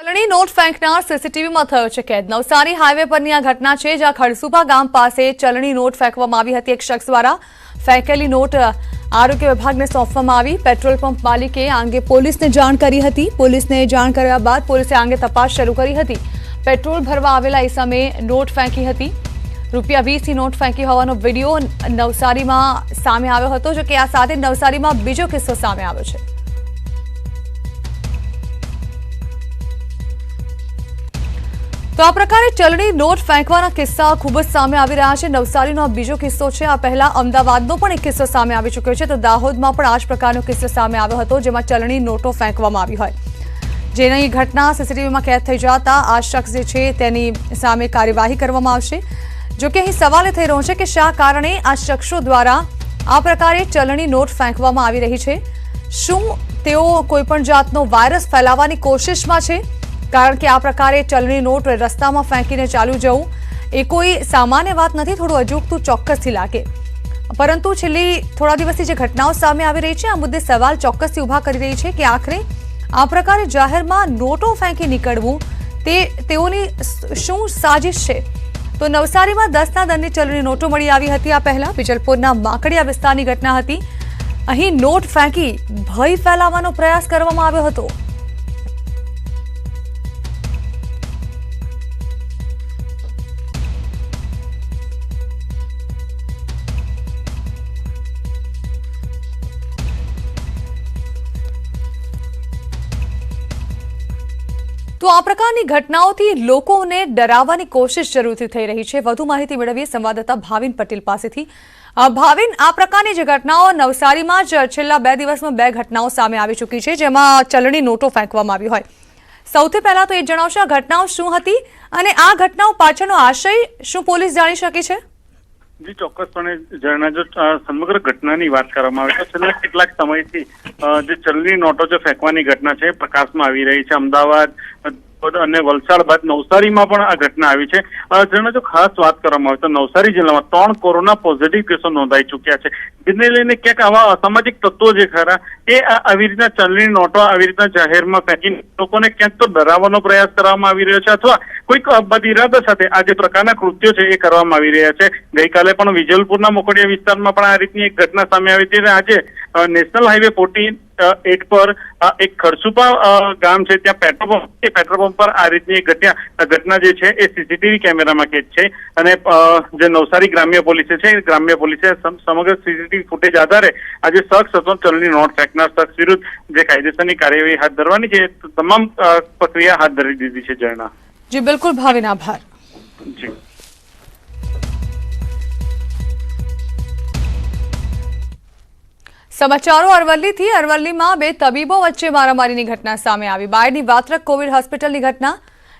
ચલણી નોટ ફેંકનાર સીસીટીવીમાં થયો છે કેદ। નવસારી હાઈવે પરની આ ઘટના છે, જ્યાં ખડસુપા ગામ પાસે ચલણી નોટ ફેંકવામાં આવી હતી। એક શખ્સ દ્વારા ફેંકેલી નોટ આરોગ્ય વિભાગને સોંપવામાં આવી। પેટ્રોલ પંપ માલિકે આ અંગે પોલીસને જાણ કરી હતી। પોલીસને જાણ કર્યા બાદ પોલીસે આ અંગે તપાસ શરૂ કરી હતી। પેટ્રોલ ભરવા આવેલા ઈસમે નોટ ફેંકી હતી। ₹20ની નોટ ફેંકી હોવાનો વિડીયો નવસારીમાં સામે આવ્યો હતો। જો કે આ સાથે નવસારીમાં બીજો કિસ્સો સામે આવ્યો છે। तो आ प्रकारे चलनी नोट फेंकवाना किस्सा खूब ज सामे आवी रह्या छे। नवसारीनो आ बीजो किस्सो छे। आ पहला अमदावादनो पण एक किस्सो सामे आवी चुक्यो छे, तो दाहोदमां पण आ ज प्रकारनो किस्सो सामे आव्यो हतो, जेमां चलनी नोटो फेंकवामां आवी होय। जेनी घटना सीसीटीवीमां कैद थई जता आ शख्स जे छे तेनी सामे कार्यवाही करवामां आवशे। जो के અહીં સવાલ થઈ રહ્યો છે કે શા કારણે આ શખ્સો દ્વારા આ પ્રકારે ચલણી નોટ ફેંકવામાં આવી રહી છે। શું તેઓ કોઈપણ જાતનો વાયરસ ફેલાવવાની કોશિશમાં છે? कारण के आ प्रकारे चलनी नोट रस्ता में फेंकीने चालू जवुं ए कोई सामान्य बात नहीं, थोड़ू अजूगतुं चौक्कसथी लागे। परंतु छेल्ली थोड़ा दिवसथी जे घटनाओं सामे आवी रही छे, आ मुद्दे सवाल चौक्कसथी उभा करी रही छे कि आखरे आ प्रकारे जाहेरमां नोटो फेंकी निकळवुं ते तेओनी शुं साजिश छे। तो नवसारीमां 10 दंडनी चलनी नोटो मळी आवी हती। आ पहेला विजलपुરના माकडिया विस्तारनी घटना हती। અહીં नोट फेंकी भय फैलावવાનો प्रयास करवामां આવ્યો હતો। तो आ प्रकारनी घटनाओथी लोकोने डराववानी कोशिश जरूरथी थई रही छे। वधु माहिती मेळवीए संवाददाता भाविन पटेल पासेथी। भाविन, आ प्रकारनी जे घटनाओ नवसारीमां ज छेल्ला 2 દિવસमां 2 घटनाओ सामे आवी चूकी छे, जेमां चलणी नोटो फेंकवामां आवी होय। सौथी पहेला तो ए जणावशो आ घटनाओ शुं हती अने आ घटनाओ पाछळनो आशय शुं पोलीस जाणी शकी छे? जी ચોક્કસપણે જણાજો સમગ્ર ઘટનાની વાત કરવામાં આવે તો છેલ્લા કેટલાક સમયથી જે ચલણી નોટો જે ફેંકવાની ઘટના છે પ્રકાશમાં આવી રહી છે। અમદાવાદ અને વલસાડ બાદ નવસારીમાં પણ આ ઘટના આવી છે। જણાજો ખાસ વાત કરવામાં આવે તો નવસારી જિલ્લામાં 3 કોરોના પોઝિટિવ કેસો નોંધાઈ ચૂક્યા છે, જેને લઈને ક્યાંક આવા અસામાજિક તત્વો જે ખરા એ આવી રીતના ચલણી નોટો આવી રીતના જાહેરમાં ફેંકીને લોકોને ક્યાંક તો ડરાવવાનો પ્રયાસ કરવામાં આવી રહ્યો છે, અથવા કોઈક બદઇરાદા સાથે આ જે પ્રકારના કૃત્યો છે એ કરવામાં આવી રહ્યા છે। ગઈકાલે પણ વિજલપુરના મોકડિયા વિસ્તારમાં પણ આ રીતની એક ઘટના સામે આવી હતી। આજે નેશનલ હાઈવે 48 પર એક ખડસુપા ગામ છે, ત્યાં પેટ્રોલ પંપ પર આ રીતની એક ઘટના જે છે એ સીસીટીવી કેમેરામાં કેદ છે। અને જે નવસારી ગ્રામ્ય પોલીસે છે, ગ્રામ્ય પોલીસે સમગ્ર સીસીટીવી ફૂટેજ આધારે આજે શખ્સ હતો ચલણી નોટ ફેંકનાર શખ્સ વિરુદ્ધ જે કાયદેસરની કાર્યવાહી હાથ ધરવાની છે તમામ પ્રક્રિયા હાથ ધરી દીધી છે। જર્ના जी बिल्कुल भाविन, आभार। जी समाचारों अरवल्ली थी। अरवल्ली में 2 तबीबों वच्चे मारामारी की घटना सामे आई। बायडनी वात्रक कोविड होस्पिटल की घटना,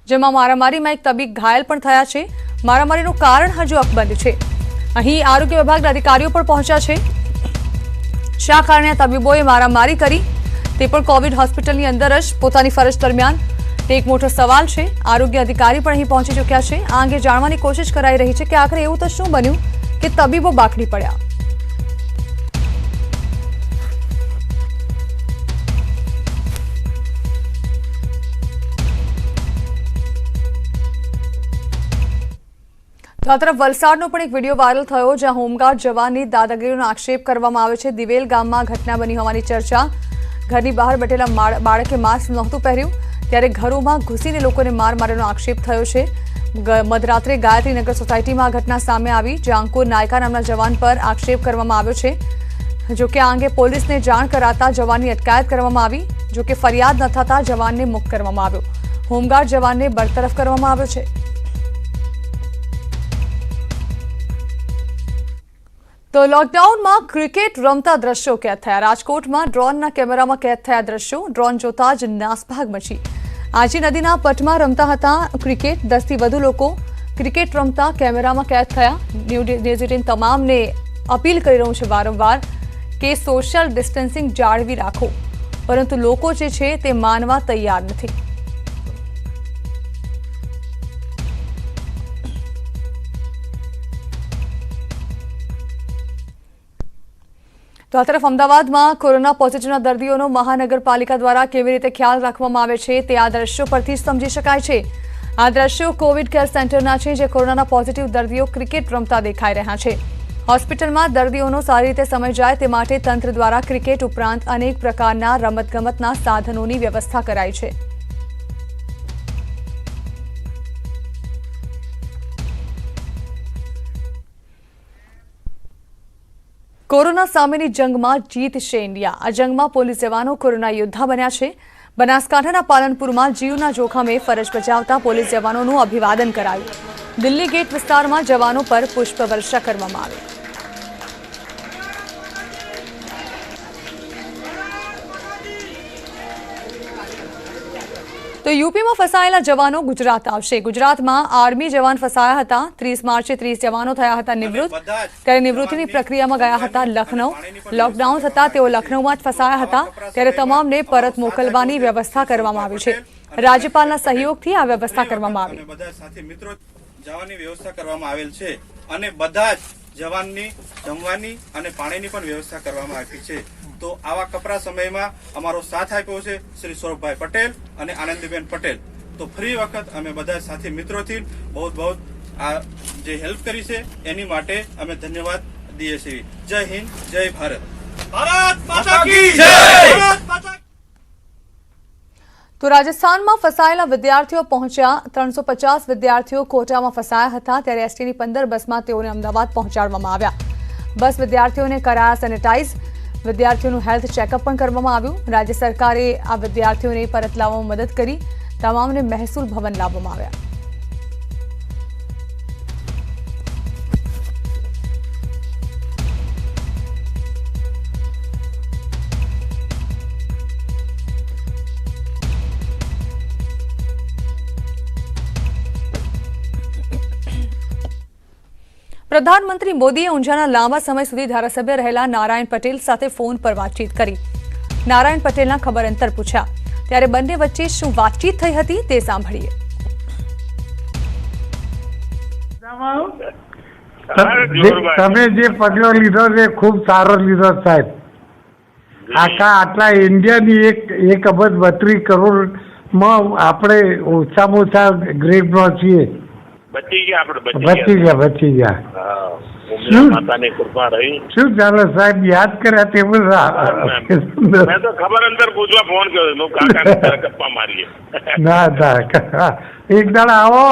जेमां मारामारी में एक तबीब घायल पण थया छे। मारामारीनुं कारण हजू अकबंध छे। અહીં આરોગ્ય વિભાગના અધિકારીઓ પણ પહોંચ્યા છે। શા કારણે આ તબીબોએ મારામારી કરી તે પણ કોવિડ હોસ્પિટલની અંદર જ પોતાની ફરજ દરમિયાન તે એક મોટો સવાલ છે। આરોગ્ય અધિકારી પણ અહીં પહોંચી ચૂક્યા છે। આ અંગે જાણવાની કોશિશ કરાઈ રહી છે કે આખરે એવું તો શું બન્યું કે તબીબો બાકડી પડ્યા। तो आ तरफ वलसाडनो पण एक विडियो वायरल थयो, ज्यां होमगार्ड जवाननी दादागीरीनो आक्षेप करवामां आवे छे। दिवेल गाममां घटना बनी होवानी चर्चा। घरनी बहार बेठेला बाळके मास्क नहोतुं पहेर्युं, त्यारे घरोमां घुसीने लोकोने मार मार्यानो आक्षेप थयो छे। मध्यरात्रे गायत्रीनगर सोसायटीमां आ घटना सामे आवी, ज्यां अंकुर नायका नामना जवान पर आक्षेप करवामां आव्यो छे। जो के आ अंगे पोलीसने जाण कराता जवाननी अटकायत करवामां आवी। जो के फरियाद न थता जवानने मुक्त करवामां आव्यो। होमगार्ड जवानने बरतरफ करवामां आव्यो छे। तो लॉकडाउन में क्रिकेट रमता दृश्यों कैद थया। राजकोट में ड्रोन कैमरा में कैद थया दृश्यों। ड्रोन जोता ज नासभाग मची। आजी नदीना पटमा रमता हता क्रिकेट। 10 થી વધુ લોકો क्रिकेट रमता कैमरा में कैद थया। न्यूज 18 तमामने अपील करी रह्युं छे वारंवार के सोशल डिस्टन्सिंग जाळवी राखो, परंतु लोको जे छे ते मानवा तैयार नथी। तो તો આ તરફ અમદાવાદમાં કોરોના પોઝિટિવના દર્દીઓનો મહાનગરપાલિકા દ્વારા કેવી રીતે ખ્યાલ રાખવામાં આવે છે તે આ દ્રશ્યો પરથી જ સમજી શકાય છે। આ દ્રશ્યો કોવિડ કેર સેન્ટરના છે, જે કોરોનાના પોઝિટિવ દર્દીઓ ક્રિકેટ રમતા દેખાઈ રહ્યા છે। હોસ્પિટલમાં દર્દીઓનો સારી રીતે સમય જાય તે માટે તંત્ર દ્વારા ક્રિકેટ ઉપરાંત અનેક પ્રકારના રમતગમતના સાધનોની વ્યવસ્થા કરાઈ છે। કોરોના સામેની જંગમાં જીતશે ઇન્ડિયા। આ જંગમાં પોલીસ જવાનો કોરોના યોદ્ધા બન્યા છે। બનાસકાંઠાના પાલનપુરમાં જીવના જોખમે ફરજ બજાવતા પોલીસ જવાનોનું અભિવાદન કરાયું। દિલ્હી ગેટ વિસ્તારમાં જવાનો પર પુષ્પવર્ષા કરવામાં આવી। તો યુપીમાં ફસાયેલા જવાનો ગુજરાત આવશે। ગુજરાતમાં આર્મી જવાન ફસાયા હતા। 30 માર્ચે 30 જવાનો થયા હતા નિવૃત્ત, ત્યારે નિવૃત્તિની પ્રક્રિયામાં ગયા હતા લખનઉ। લોકડાઉન થતાં તેઓ લખનઉમાં જ ફસાયા હતા, ત્યારે તમામને પરત મોકલવાની વ્યવસ્થા કરવામાં આવી છે। રાજ્યપાલના સહયોગથી આ વ્યવસ્થા કરવામાં આવી। બધા સાથે મિત્રો જવાની વ્યવસ્થા કરવામાં આવેલ છે અને બધા જ જવાનની જમવાની અને પાણીની પણ વ્યવસ્થા કરવામાં આવી છે। તો આવા કપરા સમયમાં અમારો સાથ આપ્યો છે શ્રી સૌરભભાઈ પટેલ અને આનંદીબેન પટેલ। તો ફરી વખત અમે બધા સાથી મિત્રોથી બહુ બહુ આ જે હેલ્પ કરી છે એની માટે અમે ધન્યવાદ દઈએ છીએ। જય હિન્દ, જય ભારત, ભારત માતા કી જય। તો રાજસ્થાનમાં ફસાયેલા વિદ્યાર્થીઓ પહોંચ્યા। 350 વિદ્યાર્થીઓ કોટામાં ફસાયા હતા, ત્યારે એસટીની 15 બસમાં તેઓને અમદાવાદ પહોંચાડવામાં આવ્યા। બસ વિદ્યાર્થીઓને કરાયા સેનેટાઇઝ। વિદ્યાર્થીઓનું હેલ્થ ચેકઅપ પણ કરવામાં આવ્યું। રાજ્ય સરકારે આ વિદ્યાર્થીઓને પરત લાવવામાં મદદ કરી। તમામને મહેસૂલ ભવન લાવવામાં આવ્યા। પ્રધાનમંત્રી મોદીએ ઊંઝાના લાંબા સમય સુધી ધારાસભ્ય રહેલા નારાયણ પટેલ સાથે ફોન પર વાતચીત કરી। નારાયણ પટેલના ખબર અંતર પૂછ્યા, ત્યારે બંને વચ્ચે શું વાતચીત થઈ હતી તે સાંભળીએ। તમે જે પગલો લીધો છે ખૂબ સારો લીધો સાહેબ। આટલા ઇન્ડિયાની 1.32 કરોડમાં આપણે ઓછામાં ઓછા ગ્રેડમાં છીએ। બચી ગયા। માતાની કૃપા રહી। શું ચાલે સાહેબ, યાદ કર્યા તે મેં તો ખબર અંતર પૂછવા ફોન કર્યો, કાકાને ગપ્પા મારીએ। ના એક દાડા આવો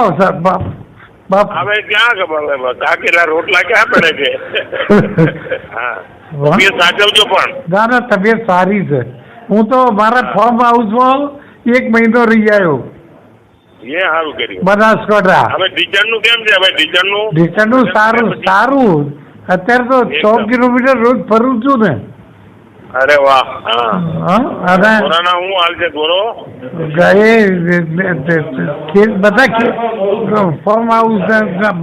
બાપ। હવે ક્યાં ખબર, કાકેલા રોટલા ક્યાં પડે છે। હા, તબિયત સાચવજો પણ। ના તબિયત સારી છે। હું તો મારા ફોર્મ હાઉસમાં 1 મહિનો રહી આવ્યો। એ સારું કર્યું। બનાસકાંઠા હવે ટીચરનું કેમ છે? હવે ટીચરનું સારું। અત્યારે તો 100 કિલોમીટર રોજ ફરું છું ને। અરે વાહ। અને કોરોના હું હાલ છે ગોરો? બધા ફોર્મ હાઉસ,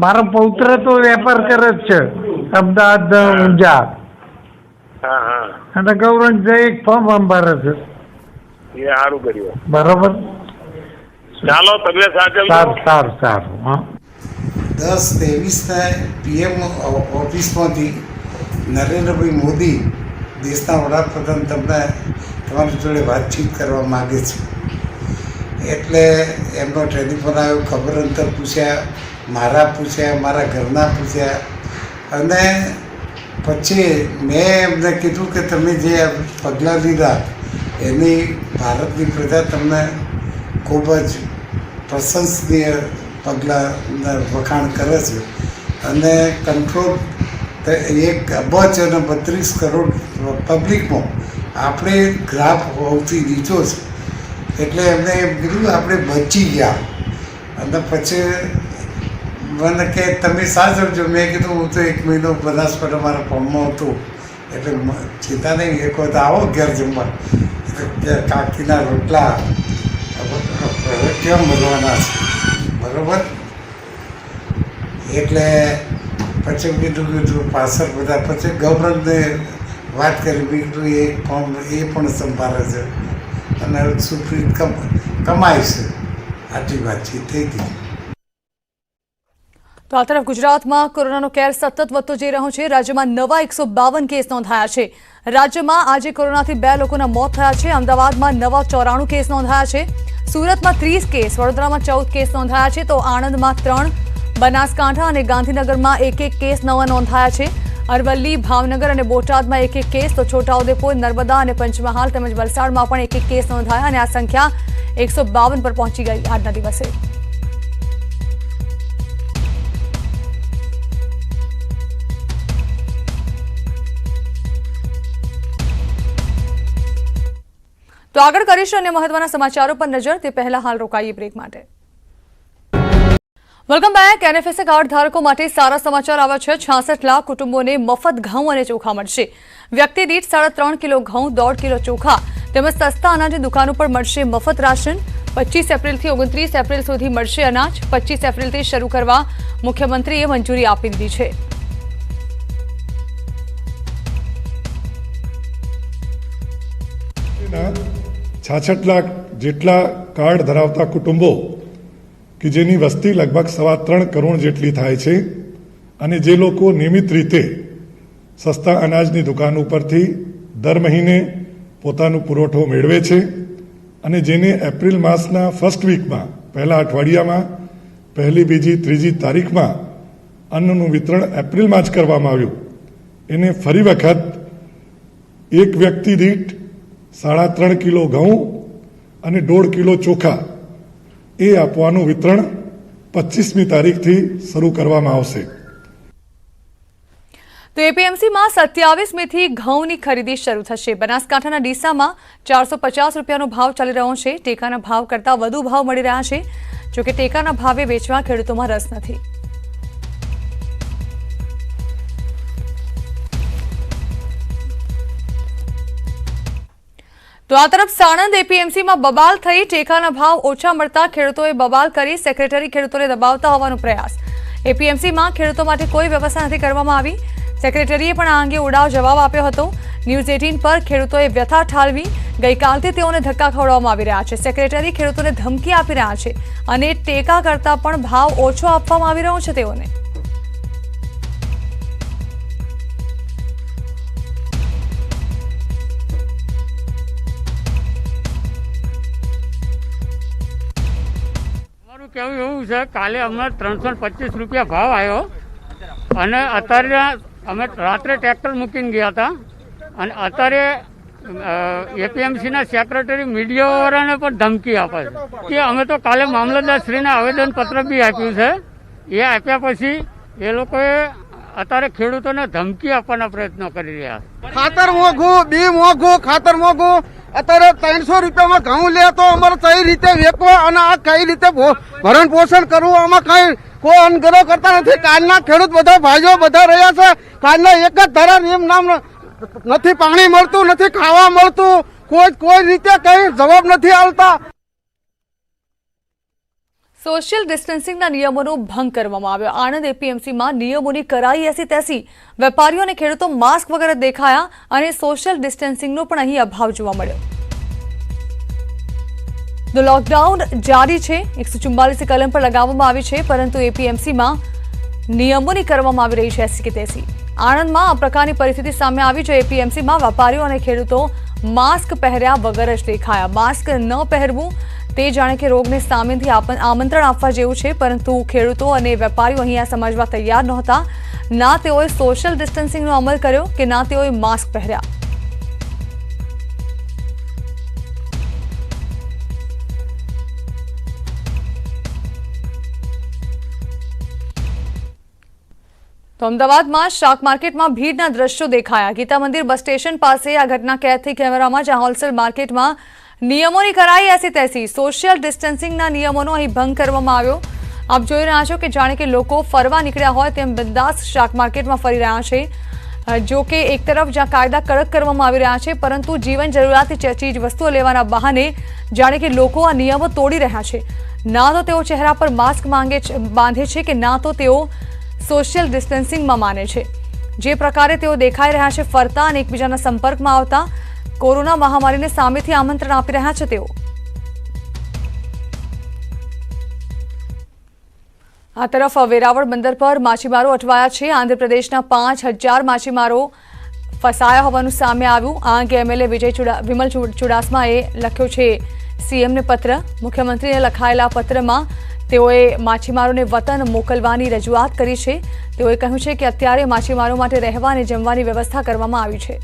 મારો પૌત્ર તો વેપાર કરે જ છે અમદાવાદ ઊંઝા। અને ગૌરંગ એક ફોર્મ સંભાળે છે। એ સારું કર્યું। બરોબર, ચાલો તબિયત સાચવજો। સારું। 10:23 PM ઓફિસમાંથી નરેન્દ્રભાઈ મોદી દેશના વડાપ્રધાન તમારી જોડે વાતચીત કરવા માગે છે। એટલે એમનો ટેલિફોન આવ્યો, ખબર અંતર પૂછ્યા, મારા ઘરના પૂછ્યા। અને પછી મેં એમને કીધું કે તમે જે પગલાં લીધા એની ભારતની પ્રજા તમને ખૂબ જ પ્રશંસનીય પગલાં વખાણ કરે છે। અને કંટ્રોલ 1.32 કરોડ પબ્લિકમાં આપણે ગ્રાફ સૌથી નીચો છે। એટલે એમને એમ કીધું આપણે બચી ગયા। અને પછી મને કે તમે સાચવજો। મેં કીધું હું તો 1 મહિનો બનાસકાંઠા મારા ફોર્મમાં હતો, એટલે ચિંતા નહીં, એક વખત આવો ઘેર જમવા। કાકીના રોટલા કેમ બનવાના છે, બરોબર? એટલે પછી કીધું પાછળ બધા, પછી ગૌરવને વાત કરી, કીધું એ ફોર્મ એ પણ સંભાળે છે અને સુપ્રીમ કમાય છે। આટલી વાતચીત થઈ ગઈ। તો આ તરફ ગુજરાતમાં કોરોનાનો કેર સતત વધતો જઈ રહ્યો છે। રાજ્યમાં નવા 152 કેસ નોંધાયા છે। રાજ્યમાં આજે કોરોનાથી 2 લોકોના મોત થયા છે। અમદાવાદમાં નવા 94 કેસ નોંધાયા છે। સુરતમાં 30 કેસ, વડોદરામાં 14 કેસ નોંધાયા છે તો આણંદમાં 3, બનાસકાંઠા અને ગાંધીનગરમાં 1-1 કેસ નવા નોંધાયા છે। અરવલ્લી, ભાવનગર અને બોટાદમાં 1-1 કેસ તો છોટાઉદેપુર, નર્મદા અને પંચમહાલ તેમજ વલસાડમાં પણ 1-1 કેસ નોંધાયા અને આ સંખ્યા 152 પર પહોંચી ગઈ આજના દિવસે। तो आगळ करीशुं अन्य महत्वना समाचारों पर नजर। ते पहला हाल रोकाईए ब्रेक माटे। Welcome back. एनएफएसए कार्ड धारको माटे सारा समाचार आव्या छे। 66 लाख कुटुंबोने मफत घऊं अने चोखा मळशे। व्यक्ति दीठ 3.5 किलो घऊं, 1.5 किलो चोखा તેમજ સસ્તા અનાજની દુકાનો પર મળશે મફત રાશન। 25 એપ્રિલથી 29 એપ્રિલ સુધી મળશે અનાજ। 25 એપ્રિલથી શરૂ કરવા મુખ્યમંત્રીએ મંજૂરી આપી દીધી છે। 66 લાખ જેટલા કાર્ડ ધરાવતા કુટુંબો કે જેની વસ્તી લગભગ 3.25 કરોડ જેટલી થાય છે અને જે લોકો નિયમિત રીતે સસ્તા અનાજની દુકાન ઉપરથી દર મહિને પોતાનો પુરવઠો મેળવે છે અને જેને એપ્રિલ માસના ફર્સ્ટ વીકમાં, પહેલા અઠવાડિયામાં, પહેલી, બીજી, ત્રીજી તારીખમાં અન્નનું વિતરણ એપ્રિલમાં જ કરવામાં આવ્યું, એને ફરી વખત એક વ્યક્તિ દીઠ 3.5 કિલો ઘઉં અને 1.5 કિલો ચોખા એ આપવાનું વિતરણ 25મી તારીખથી શરૂ કરવામાં આવશે। तो एपीएमसी में 27 में थी घऊनी खरीदी शुरू थशे। बनासकांठाना डीसामां 450 रूपियानो भाव चाली रह्यो छे। टेकाना भाव करता वधु भाव मळी रह्या छे। जो कि टेकाना भावे वेचवा खेडूतोमां रस नथी। तो आ तरफ साणंद एपीएमसी में बबाल थई। टेकाना भाव ओछा मळता खेडूतोए बबाल करी सेक्रेटरी खेडूतोने दबावता होवानो प्रयास। एपीएमसी में खेडूतो माटे कोई व्यवस्था नथी करवामां आवी। सेक्रेटरीए पण आ अंगे उडाव जवाब आप्यो हतो। न्यूज 18 पर खेडूतोए व्यथा ठालवी। गईकालथी तेओने धक्का खवडाववामां आवी रह्या छे। सेक्रेटरी खेडूतोने धमकी आपी रह्या छे अने टेका करता पण भाव ओछो आपवामां आवी रह्यो छे तेओने। કેવું એવું છે, કાલે અમને 325 રૂપિયા ભાવ આવ્યો અને અત્યારે અમે રાત્રે ટ્રેક્ટર મૂકીને ગયા હતા અને અત્યારે એપીએમસીના સેક્રેટરી મીડિયાવાળાને પણ ધમકી આપે છે કે અમે તો કાલે મામલતદારશ્રીને આવેદનપત્ર બી આપ્યું છે। એ આપ્યા પછી એ લોકોએ અત્યારે ખેડૂતોને ધમકી આપવાના પ્રયત્નો કરી રહ્યા છે। ખાતર મોંઘું, બી મોંઘું, ખાતર મોંઘું। અત્યારે 300 રૂપિયામાં ઘઉં લે તો અમારે કઈ રીતે વેચવા અને આ કઈ રીતે ભરણ પોષણ કરવું, આમાં કઈ કોઈ અનગરો કરતા નથી। કાલના ખેડૂત બધા ભાઈઓ બધા રહ્યા છે। કાલના એક જ ધારા એમ નામ નથી, પાણી મળતું નથી, ખાવા મળતું, કોઈ રીતે કઈ જવાબ નથી આવતા। सोशल डिस्टन्सिंगना नियमोनो भंग करवामां आव्यो। आणंद एपीएमसीमां नियमोनी कराई एसी तेसी। वेपारीओ अने खेडूतो मास्क वगैरे देखाया अने सोशल डिस्टन्सिंगनो पण અહીં અભાવ જોવા મળ્યો। तो लॉकडाउन जारी छे। 144 कलम पर लगाववामां આવી છે પરંતુ એપીએમસીમાં નિયમોની કરવામાં આવી રહી છે એસી કે તેસી। આણંદમાં આ પ્રકારની પરિસ્થિતિ સામે આવી જો એપીએમસીમાં વેપારીઓ અને ખેડૂતો માસ્ક પહેર્યા વગર જ દેખાયા। માસ્ક ન પહેરવું તે જાણે કે રોગને સામેથી આમંત્રણ આપવા જેવું છે પરંતુ ખેડૂતો અને વેપારીઓ અહીં આ સમજવા તૈયાર નહોતા। ના તેઓએ સોશિયલ ડિસ્ટન્સિંગનો અમલ કર્યો કે ના તેઓએ માસ્ક પહેર્યા। तो अमदावादમાં શાક માર્કેટમાં ભીડના દ્રશ્યો દેખાયા। ગીતા મંદિર બસ સ્ટેશન પાસે આ ઘટના કેદ થઈ કેમેરામાં જ્યાં હોલસેલ માર્કેટમાં નિયમોની કરાઈ એસી તેસી। સોશિયલ ડિસ્ટન્સિંગના નિયમોનો અહીં ભંગ કરવામાં આવ્યો। આપ જોઈ રહ્યા છો કે જાણે કે લોકો ફરવા નીકળ્યા હોય તેમ બિંદાસ શાક માર્કેટમાં ફરી રહ્યા છે। જો કે એક તરફ જ્યાં કાયદા કડક કરવામાં આવી રહ્યા છે પરંતુ જીવન જરૂરિયાતની ચીજ વસ્તુઓ લેવાના બહાને જાણે કે લોકો આ નિયમો તોડી રહ્યા છે। ના તો તેઓ ચહેરા પર માસ્ક બાંધે છે કે ના તો તેઓ સોશિયલ ડિસ્ટન્સિંગમાં માને છે। જે પ્રકારે તેઓ દેખાઈ રહ્યા છે ફરતા અને એકબીજાના સંપર્કમાં આવતા कोरोना महामारी ने सामेथी आमंत्रण आपी रह्या छे तेओ। આ તરફ વેરાવળ બંદર પર માછીમારો અટવાયા છે। આંધ્રપ્રદેશના 5000 માછીમારો ફસાયા હોવાનું સામે આવ્યું। આ અંગે એમએલએ વિમલ ચુડાસમાએ લખ્યો છે સીએમને પત્ર। મુખ્યમંત્રીને લખાયેલા પત્રમાં તેઓએ માછીમારોને વતન મોકલવાની રજૂઆત કરી છે। તેઓએ કહ્યું છે કે અત્યારે માછીમારો માટે રહેવા અને જમવાની વ્યવસ્થા કરવામાં આવી છે।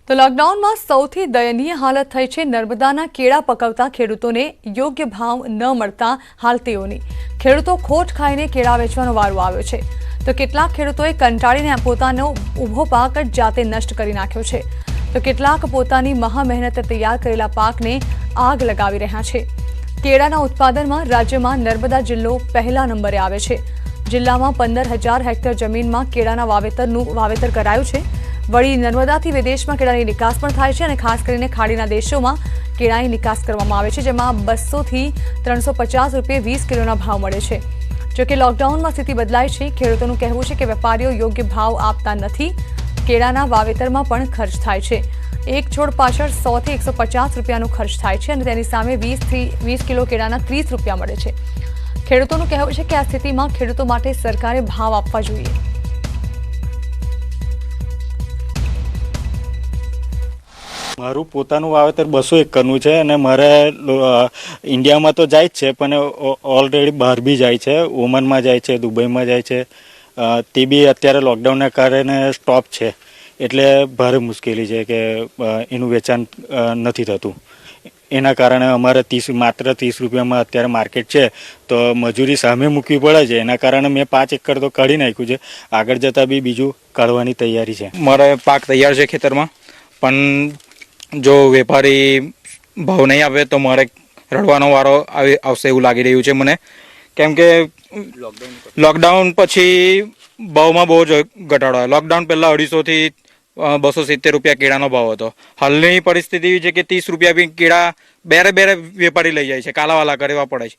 તો લોકડાઉનમાં સૌથી દયનીય હાલત થઈ છે નર્મદાના કેળા પકવતા ખેડૂતોને યોગ્ય ભાવ ન મળતા હાલ તેઓની। ખેડૂતો ખોટ ખાઈને કેળા વેચવાનો વારો આવ્યો છે। તો કેટલાક ખેડૂતોએ કંટાળીને પોતાનો ઊભો પાક જ જાતે નષ્ટ કરી નાખ્યો છે। તો કેટલાક પોતાની મહા મહેનતે તૈયાર કરેલા પાકને આગ લગાવી રહ્યા છે। કેળાના ઉત્પાદનમાં રાજ્યમાં નર્મદા જિલ્લો પહેલા નંબરે આવે છે। જિલ્લામાં 15000 હેક્ટર જમીનમાં કેળાના વાવેતર કરાયું છે। વળી નર્મદાથી વિદેશમાં કેળાની નિકાસ પણ થાય છે અને ખાસ કરીને ખાડીના દેશોમાં કેળાની નિકાસ કરવામાં આવે છે, જેમાં 200 થી 350 રૂપિયા 20 કિલોના ભાવ મળે છે। જોકે લોકડાઉનમાં સ્થિતિ બદલાઈ છે। ખેડૂતોનું કહેવું છે કે વેપારીઓ યોગ્ય ભાવ આપતા નથી। કેળાના વાવેતરમાં પણ ખર્ચ થાય છે। એક છોડ પાછળ 100 થી 150 રૂપિયાનો ખર્ચ થાય છે અને તેની સામે 20 થી 20 કિલો કેળાના 30 રૂપિયા મળે છે। ખેડૂતોનું કહેવું છે કે આ સ્થિતિમાં ખેડૂતો માટે સરકારે ભાવ આપવા જોઈએ। મારું પોતાનું વાવેતર 200 એકરનું છે અને મારે ઇન્ડિયામાં તો જાય જ છે પણ ઓલરેડી બહાર બી જાય છે, ઓમનમાં જાય છે, દુબઈમાં જાય છે। તે બી અત્યારે લોકડાઉનના કારણે સ્ટોપ છે એટલે ભારે મુશ્કેલી છે કે એનું વેચાણ નથી થતું। એના કારણે અમારે માત્ર 30 રૂપિયામાં અત્યારે માર્કેટ છે તો મજૂરી સામે મૂકવી પડે છે। એના કારણે મેં 5 એકર તો કાઢી નાખ્યું છે। આગળ જતાં બી બીજું કાઢવાની તૈયારી છે। મારે પાક તૈયાર છે ખેતરમાં, પણ જો વેપારી ભાવ નહીં આપે તો મારે રડવાનો વારો આવશે એવું લાગી રહ્યું છે મને, કેમ કે લોકડાઉન પછી ભાવમાં બહુ જ ઘટાડો આવ્યો। લોકડાઉન પહેલાં 250 થી 270 રૂપિયા કેળાનો ભાવ હતો। હાલની પરિસ્થિતિ એવી છે કે 30 રૂપિયા બી કેળા બેરે વેપારી લઈ જાય છે, કાલાવાલા કરવા પડે છે।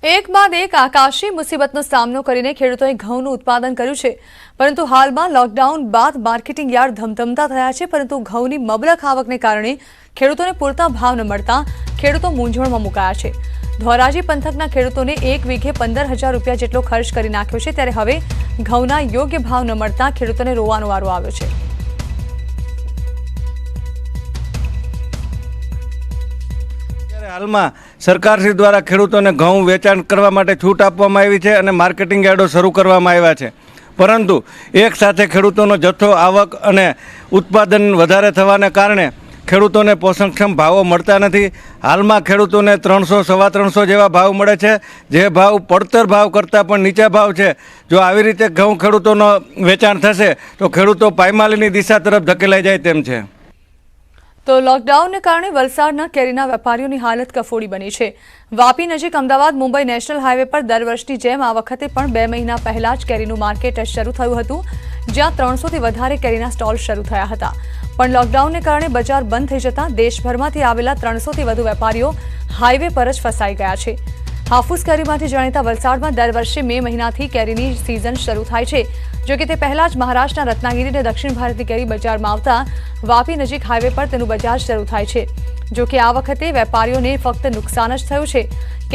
એક બાદ એક આકાશી મુસીબતનો સામનો કરીને ખેડૂતોએ ઘઉંનું ઉત્પાદન કર્યું છે, પરંતુ હાલમાં લોકડાઉન બાદ માર્કેટિંગ યાર્ડ ધમધમતા થયા છે। પરંતુ ઘઉંની મબલખ આવકને કારણે ખેડૂતોને પૂરતા ભાવ ન મળતા ખેડૂતો મૂંઝવણમાં મુકાયા છે। ધોરાજી પંથકના ખેડૂતોને 1 વીઘે 15000 રૂપિયા જેટલો ખર્ચ કરી નાખ્યો છે, ત્યારે હવે ઘઉંના યોગ્ય ભાવ ન મળતા ખેડૂતોને રોવાનો વારો આવ્યો છે। હાલમાં સરકારશ્રી દ્વારા ખેડૂતોને ઘઉં વેચાણ કરવા માટે છૂટ આપવામાં આવી છે અને માર્કેટિંગ યાર્ડો શરૂ કરવામાં આવ્યા છે, પરંતુ એક સાથે ખેડૂતોનો જથ્થો, આવક અને ઉત્પાદન વધારે થવાને કારણે ખેડૂતોને પોષણક્ષમ ભાવો મળતા નથી। હાલમાં ખેડૂતોને 300, 350 જેવા ભાવ મળે છે, જે ભાવ પડતર ભાવ કરતાં પણ નીચા ભાવ છે। જો આવી રીતે ઘઉં ખેડૂતોનો વેચાણ થશે તો ખેડૂતો પાયમાલીની દિશા તરફ ધકેલાઈ જાય તેમ છે। તો લોકડાઉનને કારણે વલસાડના કેરીના વેપારીઓની હાલત કફોડી બની છે। વાપી નજીક અમદાવાદ મુંબઈ નેશનલ હાઈવે પર દર વર્ષની જેમ આ વખતે પણ 2 મહિના પહેલા જ કેરીનું માર્કેટ શરૂ થયું હતું, જ્યાં 300 થી વધારે કેરીના સ્ટોલ શરૂ થયા હતા। પણ લોકડાઉનને કારણે બજાર બંધ થઈ જતા દેશભરમાંથી આવેલા 300 થી વધુ વેપારીઓ હાઈવે પર જ ફસાઈ ગયા છે। હાફૂસ કેરી માટે જાણીતા વલસાડમાં દર વર્ષે મે મહિનાથી કેરીની સિઝન શરૂ થાય છે। જો કે તે પહેલા જ મહારાષ્ટ્રના રત્નાગીરી અને દક્ષિણ ભારતની કેરી બજારમાં આવતા વાપી નજીક હાઈવે પર તેનું બજાર શરૂ થાય છે। જો કે આ વખતે વેપારીઓને ફક્ત નુકસાન જ થયું છે।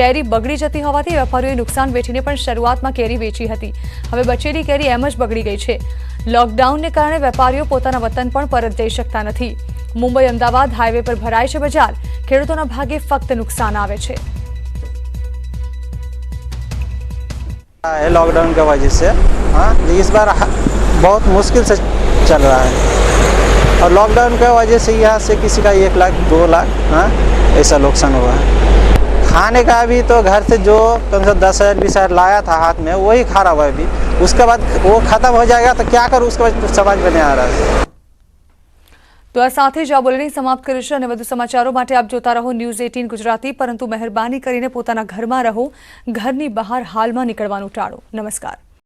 કેરી બગડી જતી હોવાથી વેપારીઓએ નુકસાન વેઠીને પણ શરૂઆતમાં કેરી વેચી હતી। હવે બચેલી કેરી એમ જ બગડી ગઈ છે। લોકડાઉનને કારણે વેપારીઓ પોતાના વતન પણ પરત જઈ શકતા નથી। મુંબઈ અમદાવાદ હાઈવે પર ભરાય છે બજાર, ખેડૂતોના ભાગે ફક્ત નુકસાન આવે છે। लॉकडाउन की वजह से इस बार बहुत मुश्किल से चल रहा है, और लॉकडाउन की वजह से यहाँ से किसी का 1 लाख 2 लाख ऐसा नुकसान हुआ है। खाने का भी तो घर से जो कम से कम 10,000 20,000 लाया था हाथ में, वही खा रहा हुआ अभी। उसके बाद वो खत्म हो जाएगा तो क्या करूँ, उसके बाद समझ में नहीं आ रहा है। તો આ સાથે જ આ બુલેટિન સમાપ્ત કરીશું અને વધુ સમાચારો માટે આપ જોતા રહો ન્યૂઝ 18 ગુજરાતી, પરંતુ મહેરબાની કરીને પોતાના ઘરમાં રહો, ઘરની બહાર હાલમાં નીકળવાનું ટાળો। નમસ્કાર।